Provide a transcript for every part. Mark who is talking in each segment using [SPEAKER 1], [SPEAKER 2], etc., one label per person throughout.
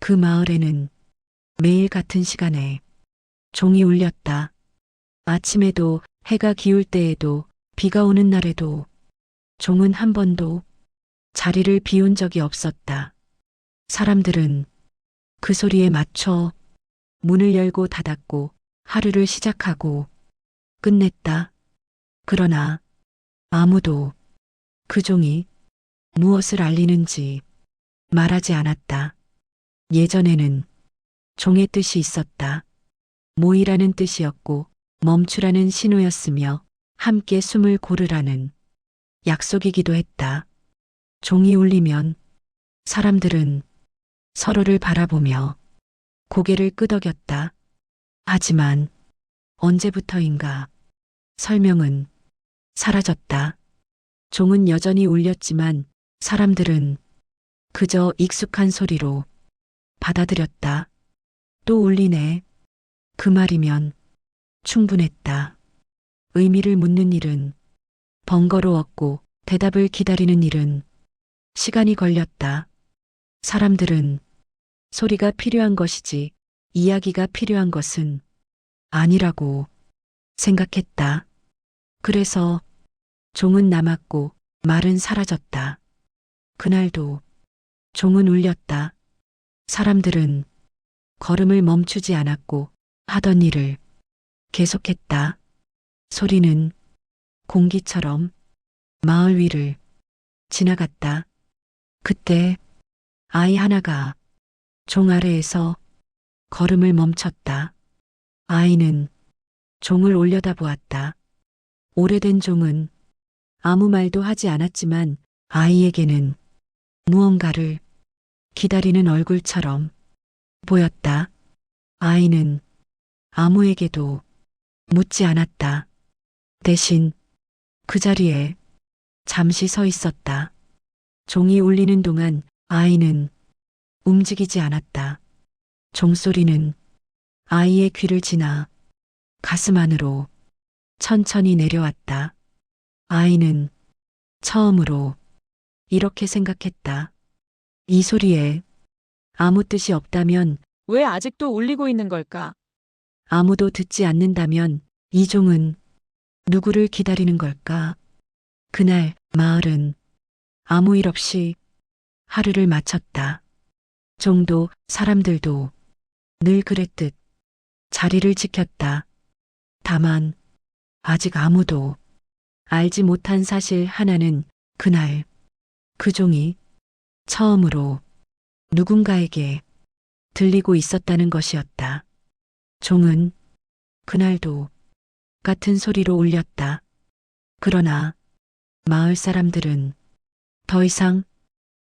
[SPEAKER 1] 그 마을에는 매일 같은 시간에 종이 울렸다. 아침에도, 해가 기울 때에도, 비가 오는 날에도 종은 한 번도 자리를 비운 적이 없었다. 사람들은 그 소리에 맞춰 문을 열고 닫았고 하루를 시작하고 끝냈다. 그러나 아무도 그 종이 무엇을 알리는지 말하지 않았다. 예전에는 종의 뜻이 있었다. 모이라는 뜻이었고 멈추라는 신호였으며 함께 숨을 고르라는 약속이기도 했다. 종이 울리면 사람들은 서로를 바라보며 고개를 끄덕였다. 하지만 언제부터인가 설명은 사라졌다. 종은 여전히 울렸지만 사람들은 그저 익숙한 소리로 받아들였다. 또 울리네. 그 말이면 충분했다. 의미를 묻는 일은 번거로웠고 대답을 기다리는 일은 시간이 걸렸다. 사람들은 소리가 필요한 것이지 이야기가 필요한 것은 아니라고 생각했다. 그래서 종은 남았고 말은 사라졌다. 그날도 종은 울렸다. 사람들은 걸음을 멈추지 않았고 하던 일을 계속했다. 소리는 공기처럼 마을 위를 지나갔다. 그때 아이 하나가 종 아래에서 걸음을 멈췄다. 아이는 종을 올려다보았다. 오래된 종은 아무 말도 하지 않았지만 아이에게는 무언가를 기다리는 얼굴처럼 보였다. 아이는 아무에게도 묻지 않았다. 대신 그 자리에 잠시 서 있었다. 종이 울리는 동안 아이는 움직이지 않았다. 종소리는 아이의 귀를 지나 가슴 안으로 천천히 내려왔다. 아이는 처음으로 이렇게 생각했다. 이 소리에 아무 뜻이 없다면,
[SPEAKER 2] 왜 아직도 울리고 있는 걸까?
[SPEAKER 1] 아무도 듣지 않는다면 이 종은 누구를 기다리는 걸까? 그날 마을은 아무 일 없이 하루를 마쳤다. 종도 사람들도 늘 그랬듯 자리를 지켰다. 다만 아직 아무도 알지 못한 사실 하나는 그날 그 종이 처음으로 누군가에게 들리고 있었다는 것이었다. 종은 그날도 같은 소리로 울렸다. 그러나 마을 사람들은 더 이상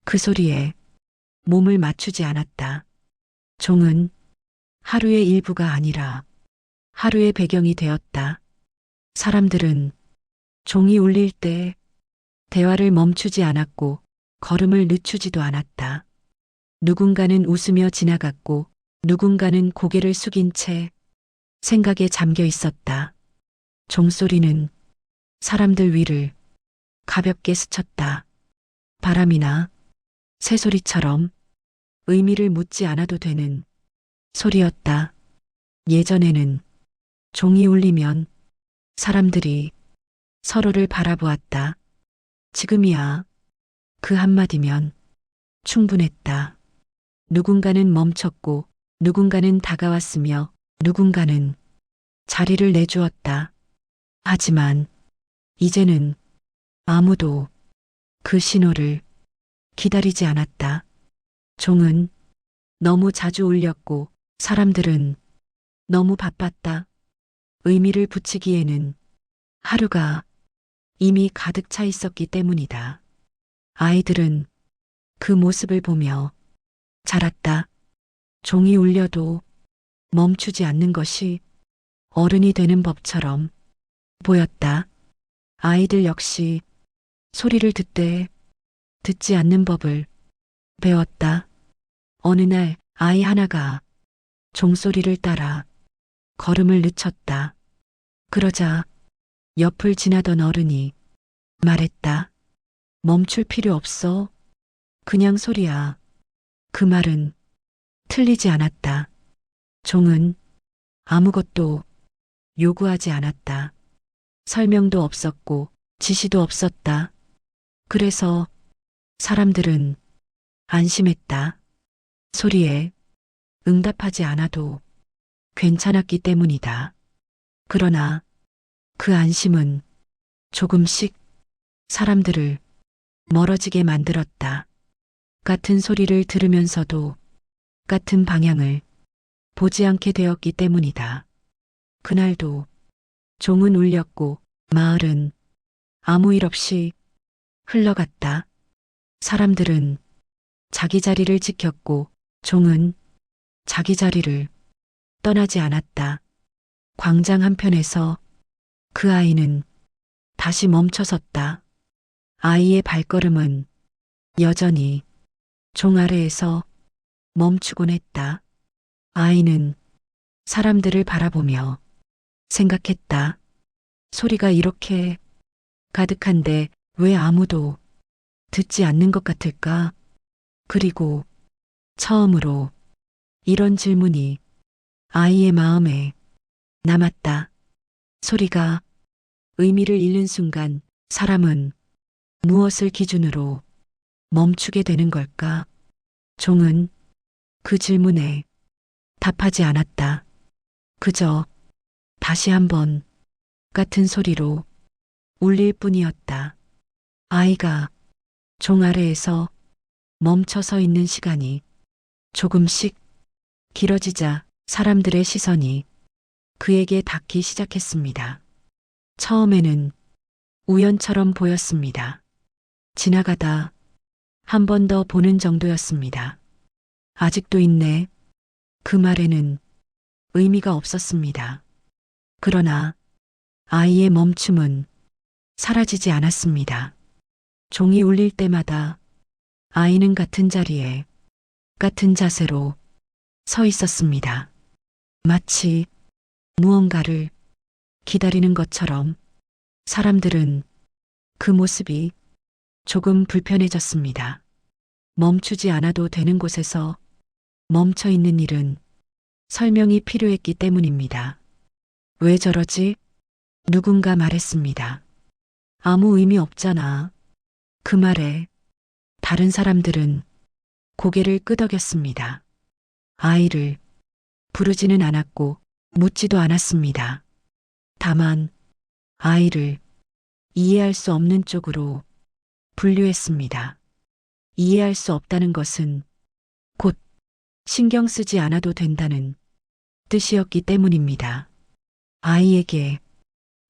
[SPEAKER 1] 그 소리에 몸을 맞추지 않았다. 종은 하루의 일부가 아니라 하루의 배경이 되었다. 사람들은 종이 울릴 때 대화를 멈추지 않았고 걸음을 늦추지도 않았다. 누군가는 웃으며 지나갔고 누군가는 고개를 숙인 채 생각에 잠겨 있었다. 종소리는 사람들 위를 가볍게 스쳤다. 바람이나 새소리처럼 의미를 묻지 않아도 되는 소리였다. 예전에는 종이 울리면 사람들이 서로를 바라보았다. 지금이야 그 한마디면 충분했다. 누군가는 멈췄고 누군가는 다가왔으며 누군가는 자리를 내주었다. 하지만 이제는 아무도 그 신호를 기다리지 않았다. 종은 너무 자주 울렸고 사람들은 너무 바빴다. 의미를 붙이기에는 하루가 이미 가득 차 있었기 때문이다. 아이들은 그 모습을 보며 자랐다. 종이 울려도 멈추지 않는 것이 어른이 되는 법처럼 보였다. 아이들 역시 소리를 듣되 듣지 않는 법을 배웠다. 어느 날 아이 하나가 종소리를 따라 걸음을 늦췄다. 그러자 옆을 지나던 어른이 말했다. 멈출 필요 없어. 그냥 소리야. 그 말은 틀리지 않았다. 종은 아무것도 요구하지 않았다. 설명도 없었고 지시도 없었다. 그래서 사람들은 안심했다. 소리에 응답하지 않아도 괜찮았기 때문이다. 그러나 그 안심은 조금씩 사람들을 멀어지게 만들었다. 같은 소리를 들으면서도 같은 방향을 보지 않게 되었기 때문이다. 그날도 종은 울렸고 마을은 아무 일 없이 흘러갔다. 사람들은 자기 자리를 지켰고 종은 자기 자리를 떠나지 않았다. 광장 한편에서 그 아이는 다시 멈춰섰다. 아이의 발걸음은 여전히 종 아래에서 멈추곤 했다. 아이는 사람들을 바라보며 생각했다. 소리가 이렇게 가득한데 왜 아무도 듣지 않는 것 같을까? 그리고 처음으로 이런 질문이 아이의 마음에 남았다. 소리가 의미를 잃는 순간 사람은 무엇을 기준으로 멈추게 되는 걸까? 종은 그 질문에 답하지 않았다. 그저 다시 한번 같은 소리로 울릴 뿐이었다. 아이가 종 아래에서 멈춰 서 있는 시간이 조금씩 길어지자 사람들의 시선이 그에게 닿기 시작했습니다. 처음에는 우연처럼 보였습니다. 지나가다 한 번 더 보는 정도였습니다. 아직도 있네. 그 말에는 의미가 없었습니다. 그러나 아이의 멈춤은 사라지지 않았습니다. 종이 울릴 때마다 아이는 같은 자리에 같은 자세로 서 있었습니다. 마치 무언가를 기다리는 것처럼 사람들은 그 모습이 조금 불편해졌습니다. 멈추지 않아도 되는 곳에서 멈춰 있는 일은 설명이 필요했기 때문입니다. 왜 저러지? 누군가 말했습니다. 아무 의미 없잖아. 그 말에 다른 사람들은 고개를 끄덕였습니다. 아이를 부르지는 않았고 묻지도 않았습니다. 다만 아이를 이해할 수 없는 쪽으로 분류했습니다. 이해할 수 없다는 것은 곧 신경 쓰지 않아도 된다는 뜻이었기 때문입니다. 아이에게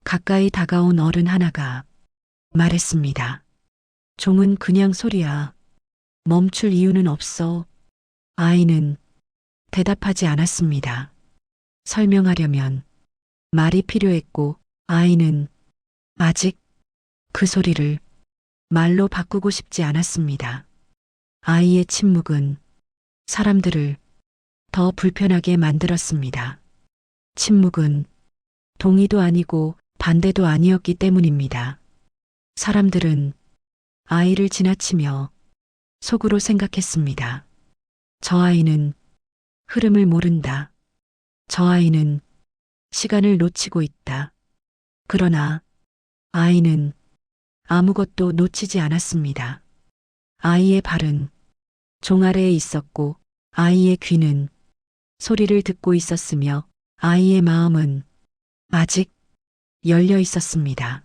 [SPEAKER 1] 가까이 다가온 어른 하나가 말했습니다. 종은 그냥 소리야. 멈출 이유는 없어. 아이는 대답하지 않았습니다. 설명하려면 말이 필요했고 아이는 아직 그 소리를 말로 바꾸고 싶지 않았습니다. 아이의 침묵은 사람들을 더 불편하게 만들었습니다. 침묵은 동의도 아니고 반대도 아니었기 때문입니다. 사람들은 아이를 지나치며 속으로 생각했습니다. 저 아이는 흐름을 모른다. 저 아이는 시간을 놓치고 있다. 그러나 아이는 아무것도 놓치지 않았습니다. 아이의 발은 종 아래에 있었고 아이의 귀는 소리를 듣고 있었으며 아이의 마음은 아직 열려 있었습니다.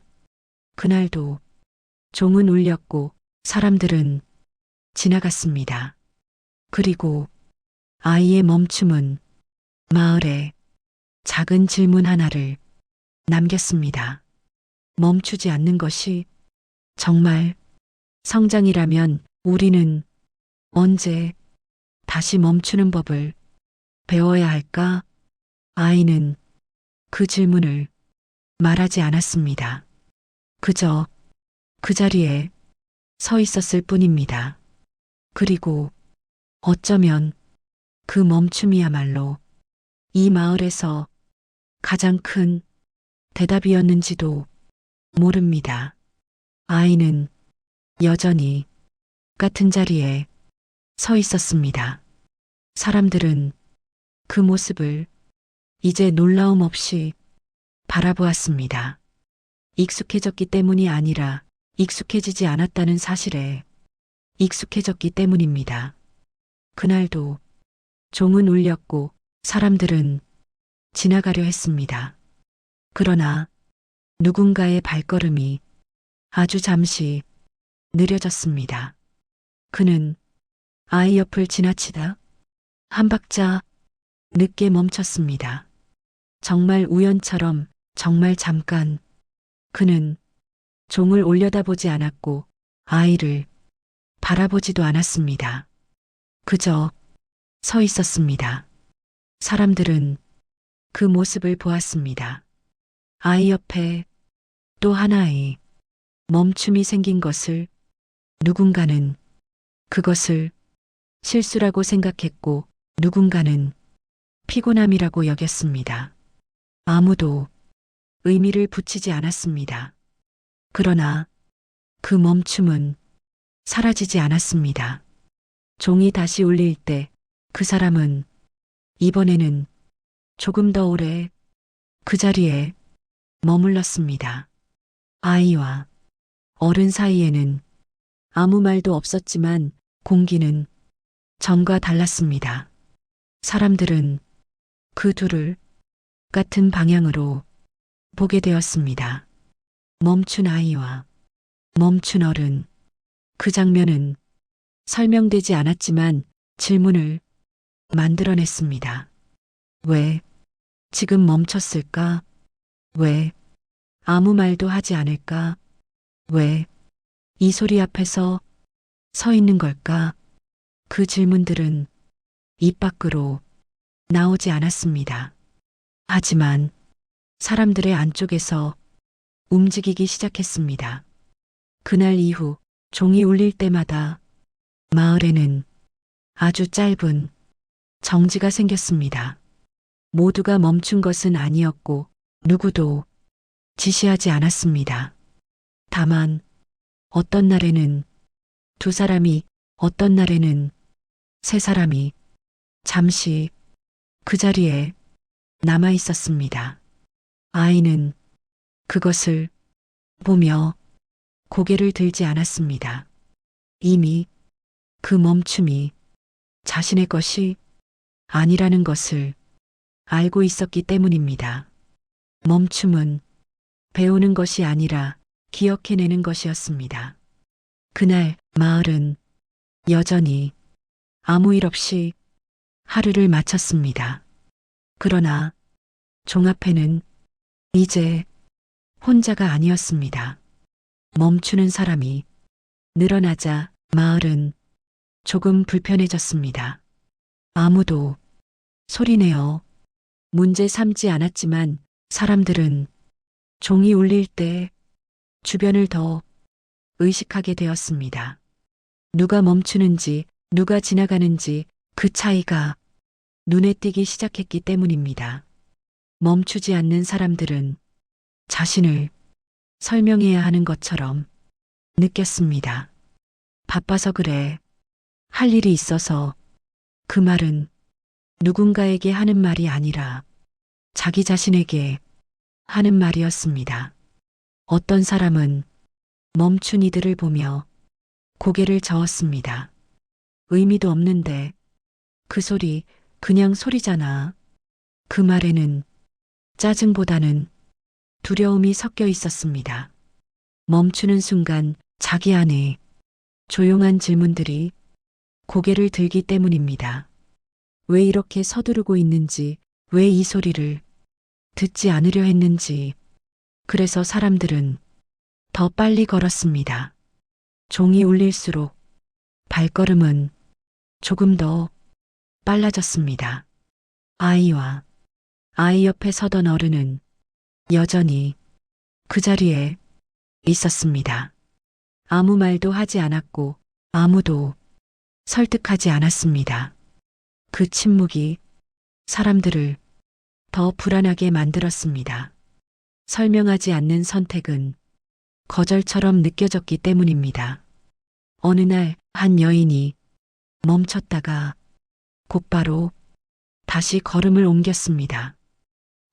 [SPEAKER 1] 그날도 종은 울렸고 사람들은 지나갔습니다. 그리고 아이의 멈춤은 마을에 작은 질문 하나를 남겼습니다. 멈추지 않는 것이 정말 성장이라면 우리는 언제 다시 멈추는 법을 배워야 할까? 아이는 그 질문을 말하지 않았습니다. 그저 그 자리에 서 있었을 뿐입니다. 그리고 어쩌면 그 멈춤이야말로 이 마을에서 가장 큰 대답이었는지도 모릅니다. 아이는 여전히 같은 자리에 서 있었습니다. 사람들은 그 모습을 이제 놀라움 없이 바라보았습니다. 익숙해졌기 때문이 아니라 익숙해지지 않았다는 사실에 익숙해졌기 때문입니다. 그날도 종은 울렸고 사람들은 지나가려 했습니다. 그러나 누군가의 발걸음이 아주 잠시 느려졌습니다. 그는 아이 옆을 지나치다 한 박자 늦게 멈췄습니다. 정말 우연처럼, 정말 잠깐. 그는 종을 올려다보지 않았고 아이를 바라보지도 않았습니다. 그저 서 있었습니다. 사람들은 그 모습을 보았습니다. 아이 옆에 또 하나의 멈춤이 생긴 것을 누군가는 그것을 실수라고 생각했고 누군가는 피곤함이라고 여겼습니다. 아무도 의미를 붙이지 않았습니다. 그러나 그 멈춤은 사라지지 않았습니다. 종이 다시 울릴 때 그 사람은 이번에는 조금 더 오래 그 자리에 머물렀습니다. 아이와 어른 사이에는 아무 말도 없었지만 공기는 전과 달랐습니다. 사람들은 그 둘을 같은 방향으로 보게 되었습니다. 멈춘 아이와 멈춘 어른. 그 장면은 설명되지 않았지만 질문을 만들어냈습니다. 왜 지금 멈췄을까? 왜 아무 말도 하지 않을까? 왜 이 소리 앞에서 서 있는 걸까? 그 질문들은 입 밖으로 나오지 않았습니다. 하지만 사람들의 안쪽에서 움직이기 시작했습니다. 그날 이후 종이 울릴 때마다 마을에는 아주 짧은 정지가 생겼습니다. 모두가 멈춘 것은 아니었고 누구도 지시하지 않았습니다. 다만 어떤 날에는 두 사람이, 어떤 날에는 세 사람이 잠시 그 자리에 남아 있었습니다. 아이는 그것을 보며 고개를 들지 않았습니다. 이미 그 멈춤이 자신의 것이 아니라는 것을 알고 있었기 때문입니다. 멈춤은 배우는 것이 아니라 기억해내는 것이었습니다. 그날 마을은 여전히 아무 일 없이 하루를 마쳤습니다. 그러나 종 앞에는 이제 혼자가 아니었습니다. 멈추는 사람이 늘어나자 마을은 조금 불편해졌습니다. 아무도 소리내어 문제 삼지 않았지만 사람들은 종이 울릴 때 주변을 더 의식하게 되었습니다. 누가 멈추는지, 누가 지나가는지 그 차이가 눈에 띄기 시작했기 때문입니다. 멈추지 않는 사람들은 자신을 설명해야 하는 것처럼 느꼈습니다. 바빠서 그래. 할 일이 있어서. 그 말은 누군가에게 하는 말이 아니라 자기 자신에게 하는 말이었습니다. 어떤 사람은 멈춘 이들을 보며 고개를 저었습니다. 의미도 없는데 그 소리 그냥 소리잖아. 그 말에는 짜증보다는 두려움이 섞여 있었습니다. 멈추는 순간 자기 안에 조용한 질문들이 고개를 들기 때문입니다. 왜 이렇게 서두르고 있는지, 왜 이 소리를 듣지 않으려 했는지. 그래서 사람들은 더 빨리 걸었습니다. 종이 울릴수록 발걸음은 조금 더 빨라졌습니다. 아이와 아이 옆에 서던 어른은 여전히 그 자리에 있었습니다. 아무 말도 하지 않았고 아무도 설득하지 않았습니다. 그 침묵이 사람들을 더 불안하게 만들었습니다. 설명하지 않는 선택은 거절처럼 느껴졌기 때문입니다. 어느 날 한 여인이 멈췄다가 곧바로 다시 걸음을 옮겼습니다.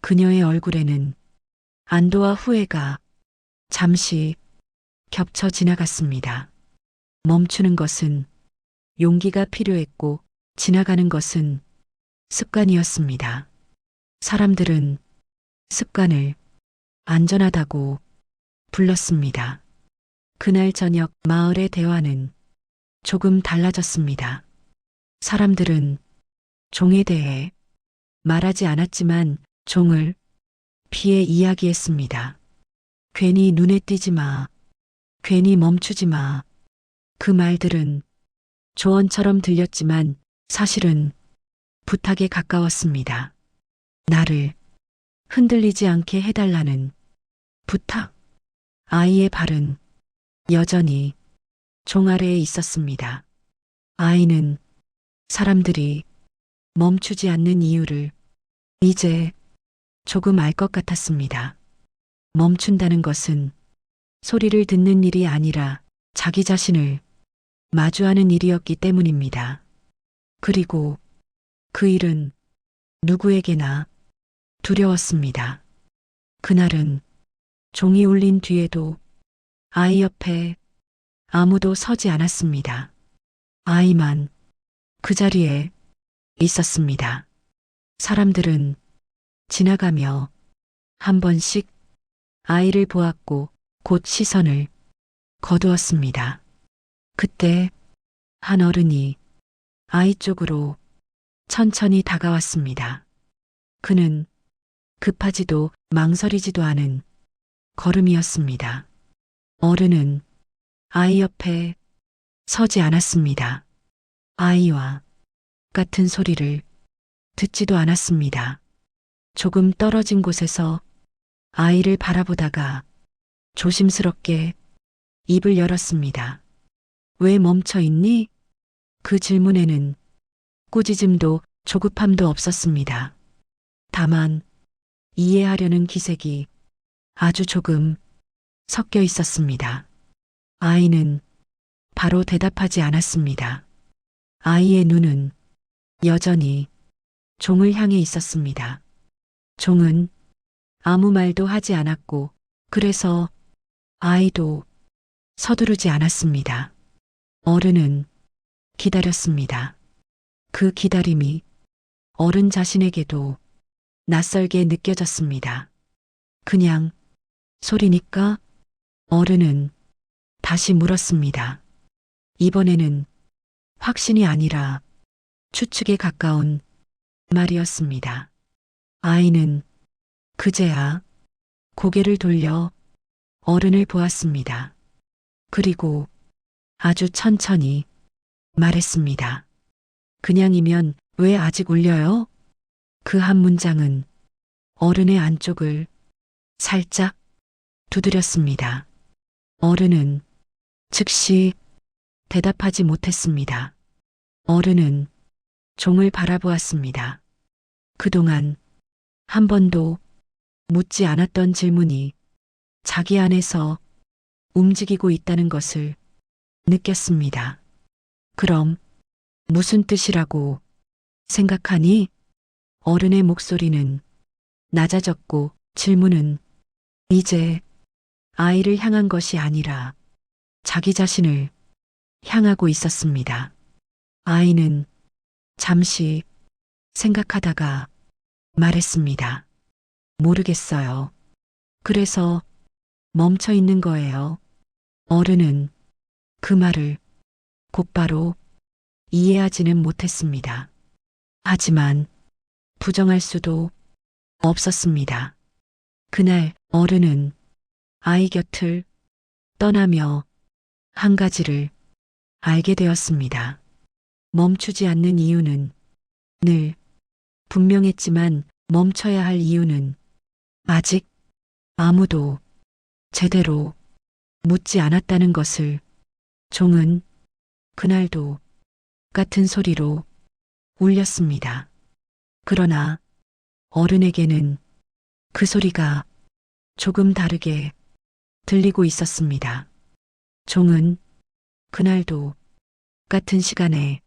[SPEAKER 1] 그녀의 얼굴에는 안도와 후회가 잠시 겹쳐 지나갔습니다. 멈추는 것은 용기가 필요했고 지나가는 것은 습관이었습니다. 사람들은 습관을 안전하다고 불렀습니다. 그날 저녁 마을의 대화는 조금 달라졌습니다. 사람들은 종에 대해 말하지 않았지만 종을 피해 이야기했습니다. 괜히 눈에 띄지 마. 괜히 멈추지 마. 그 말들은 조언처럼 들렸지만 사실은 부탁에 가까웠습니다. 나를 흔들리지 않게 해달라는 부탁. 아이의 발은 여전히 종 아래에 있었습니다. 아이는 사람들이 멈추지 않는 이유를 이제 조금 알 것 같았습니다. 멈춘다는 것은 소리를 듣는 일이 아니라 자기 자신을 마주하는 일이었기 때문입니다. 그리고 그 일은 누구에게나 두려웠습니다. 그날은 종이 울린 뒤에도 아이 옆에 아무도 서지 않았습니다. 아이만 그 자리에 있었습니다. 사람들은 지나가며 한 번씩 아이를 보았고 곧 시선을 거두었습니다. 그때 한 어른이 아이 쪽으로 천천히 다가왔습니다. 그는 급하지도 망설이지도 않은 걸음이었습니다. 어른은 아이 옆에 서지 않았습니다. 아이와 같은 소리를 듣지도 않았습니다. 조금 떨어진 곳에서 아이를 바라보다가 조심스럽게 입을 열었습니다. 왜 멈춰 있니? 그 질문에는 꾸짖음도 조급함도 없었습니다. 다만 이해하려는 기색이 아주 조금 섞여 있었습니다. 아이는 바로 대답하지 않았습니다. 아이의 눈은 여전히 종을 향해 있었습니다. 종은 아무 말도 하지 않았고 그래서 아이도 서두르지 않았습니다. 어른은 기다렸습니다. 그 기다림이 어른 자신에게도 낯설게 느껴졌습니다. 그냥 소리니까? 어른은 다시 물었습니다. 이번에는 확신이 아니라 추측에 가까운 말이었습니다. 아이는 그제야 고개를 돌려 어른을 보았습니다. 그리고 아주 천천히 말했습니다. 그냥이면 왜 아직 울려요? 그 한 문장은 어른의 안쪽을 살짝 두드렸습니다. 어른은 즉시 대답하지 못했습니다. 어른은 종을 바라보았습니다. 그동안 한 번도 묻지 않았던 질문이 자기 안에서 움직이고 있다는 것을 느꼈습니다. 그럼 무슨 뜻이라고 생각하니? 어른의 목소리는 낮아졌고 질문은 이제 아이를 향한 것이 아니라 자기 자신을 향하고 있었습니다. 아이는 잠시 생각하다가 말했습니다. 모르겠어요. 그래서 멈춰 있는 거예요. 어른은 그 말을 곧바로 이해하지는 못했습니다. 하지만 부정할 수도 없었습니다. 그날 어른은 아이 곁을 떠나며 한 가지를 알게 되었습니다. 멈추지 않는 이유는 늘 분명했지만 멈춰야 할 이유는 아직 아무도 제대로 묻지 않았다는 것을 종은 그날도 같은 소리로 울렸습니다. 그러나 어른에게는 그 소리가 조금 다르게 들리고 있었습니다. 종은 그날도 같은 시간에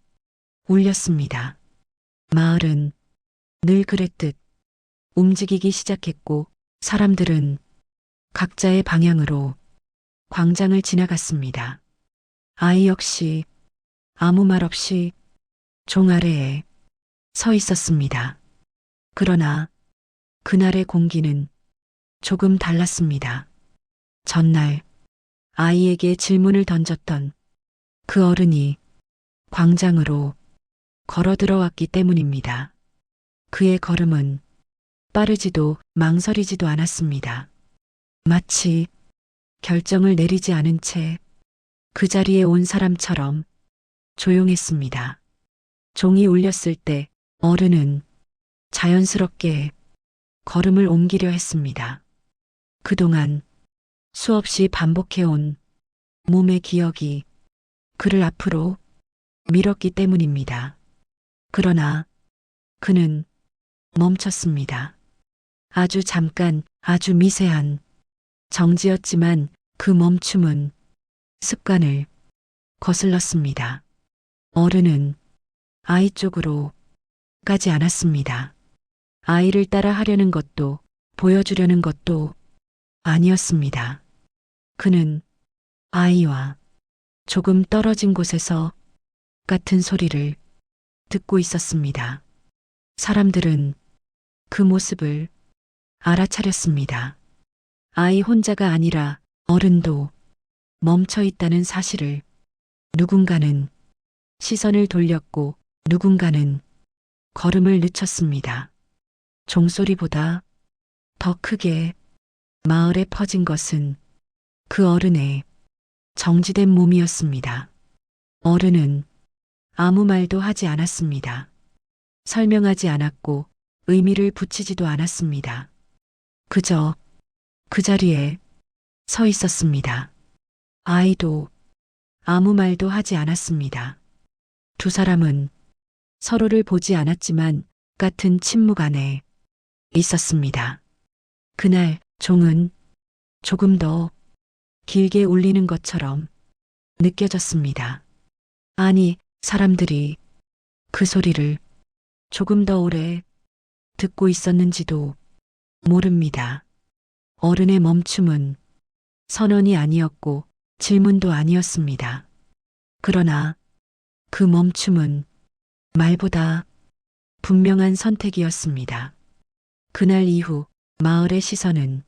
[SPEAKER 1] 울렸습니다. 마을은 늘 그랬듯 움직이기 시작했고 사람들은 각자의 방향으로 광장을 지나갔습니다. 아이 역시 아무 말 없이 종 아래에 서 있었습니다. 그러나 그날의 공기는 조금 달랐습니다. 전날 아이에게 질문을 던졌던 그 어른이 광장으로 걸어 들어왔기 때문입니다. 그의 걸음은 빠르지도 망설이지도 않았습니다. 마치 결정을 내리지 않은 채 그 자리에 온 사람처럼 조용했습니다. 종이 울렸을 때 어른은 자연스럽게 걸음을 옮기려 했습니다. 그동안 수없이 반복해온 몸의 기억이 그를 앞으로 밀었기 때문입니다. 그러나 그는 멈췄습니다. 아주 잠깐, 아주 미세한 정지였지만 그 멈춤은 습관을 거슬렀습니다. 어른은 아이 쪽으로 가지 않았습니다. 아이를 따라 하려는 것도 보여주려는 것도 아니었습니다. 그는 아이와 조금 떨어진 곳에서 같은 소리를 듣고 있었습니다. 사람들은 그 모습을 알아차렸습니다. 아이 혼자가 아니라 어른도 멈춰 있다는 사실을. 누군가는 시선을 돌렸고 누군가는 걸음을 늦췄습니다. 종소리보다 더 크게 마을에 퍼진 것은 그 어른의 정지된 몸이었습니다. 어른은 아무 말도 하지 않았습니다. 설명하지 않았고 의미를 붙이지도 않았습니다. 그저 그 자리에 서 있었습니다. 아이도 아무 말도 하지 않았습니다. 두 사람은 서로를 보지 않았지만 같은 침묵 안에 있었습니다. 그날 종은 조금 더 길게 울리는 것처럼 느껴졌습니다. 아니, 사람들이 그 소리를 조금 더 오래 듣고 있었는지도 모릅니다. 어른의 멈춤은 선언이 아니었고 질문도 아니었습니다. 그러나 그 멈춤은 말보다 분명한 선택이었습니다. 그날 이후 마을의 시선은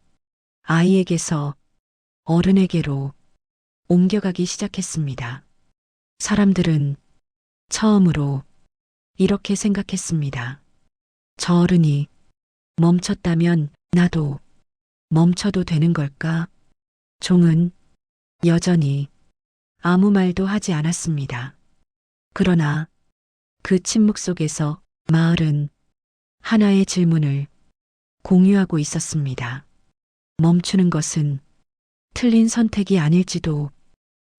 [SPEAKER 1] 아이에게서 어른에게로 옮겨가기 시작했습니다. 사람들은 처음으로 이렇게 생각했습니다. 저 어른이 멈췄다면 나도 멈춰도 되는 걸까? 종은 여전히 아무 말도 하지 않았습니다. 그러나 그 침묵 속에서 마을은 하나의 질문을 공유하고 있었습니다. 멈추는 것은 틀린 선택이 아닐지도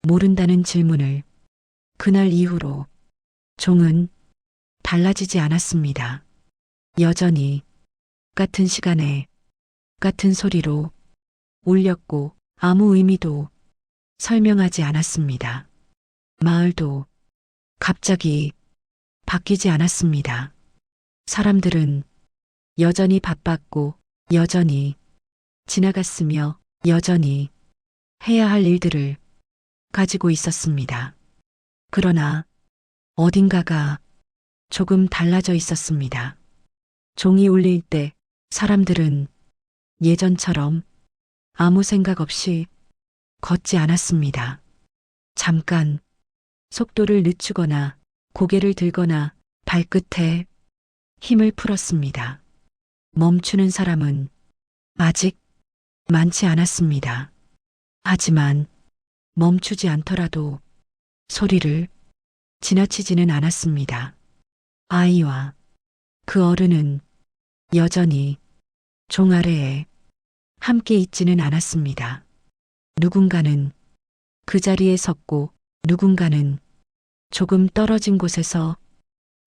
[SPEAKER 1] 모른다는 질문을. 그날 이후로 종은 달라지지 않았습니다. 여전히 같은 시간에 같은 소리로 울렸고 아무 의미도 설명하지 않았습니다. 마을도 갑자기 바뀌지 않았습니다. 사람들은 여전히 바빴고 여전히 지나갔으며 여전히 해야 할 일들을 가지고 있었습니다. 그러나 어딘가가 조금 달라져 있었습니다. 종이 울릴 때 사람들은 예전처럼 아무 생각 없이 걷지 않았습니다. 잠깐 속도를 늦추거나 고개를 들거나 발끝에 힘을 풀었습니다. 멈추는 사람은 아직 많지 않았습니다. 하지만 멈추지 않더라도 소리를 지나치지는 않았습니다. 아이와 그 어른은 여전히 종 아래에 함께 있지는 않았습니다. 누군가는 그 자리에 섰고 누군가는 조금 떨어진 곳에서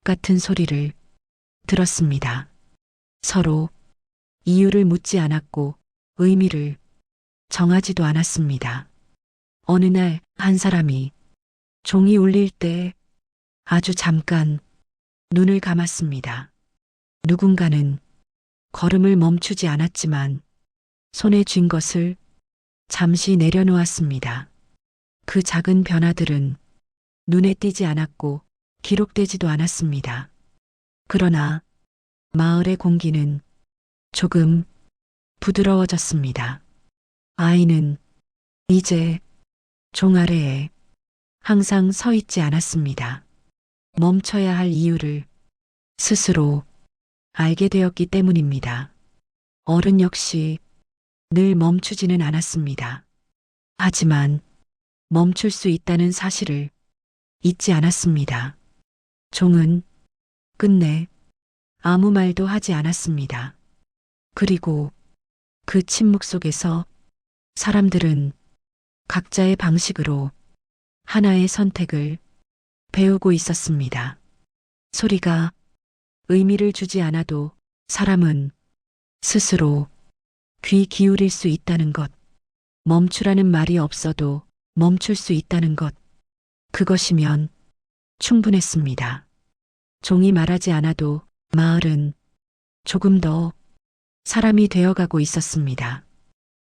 [SPEAKER 1] 같은 소리를 들었습니다. 서로 이유를 묻지 않았고 의미를 정하지도 않았습니다. 어느 날 한 사람이 종이 울릴 때 아주 잠깐 눈을 감았습니다. 누군가는 걸음을 멈추지 않았지만 손에 쥔 것을 잠시 내려놓았습니다. 그 작은 변화들은 눈에 띄지 않았고 기록되지도 않았습니다. 그러나 마을의 공기는 조금 부드러워졌습니다. 아이는 이제 종 아래에 항상 서 있지 않았습니다. 멈춰야 할 이유를 스스로 알게 되었기 때문입니다. 어른 역시 늘 멈추지는 않았습니다. 하지만 멈출 수 있다는 사실을 잊지 않았습니다. 종은 끝내 아무 말도 하지 않았습니다. 그리고 그 침묵 속에서 사람들은 각자의 방식으로 하나의 선택을 배우고 있었습니다. 소리가 의미를 주지 않아도 사람은 스스로 귀 기울일 수 있다는 것, 멈추라는 말이 없어도 멈출 수 있다는 것, 그것이면 충분했습니다. 종이 말하지 않아도 마을은 조금 더 사람이 되어가고 있었습니다.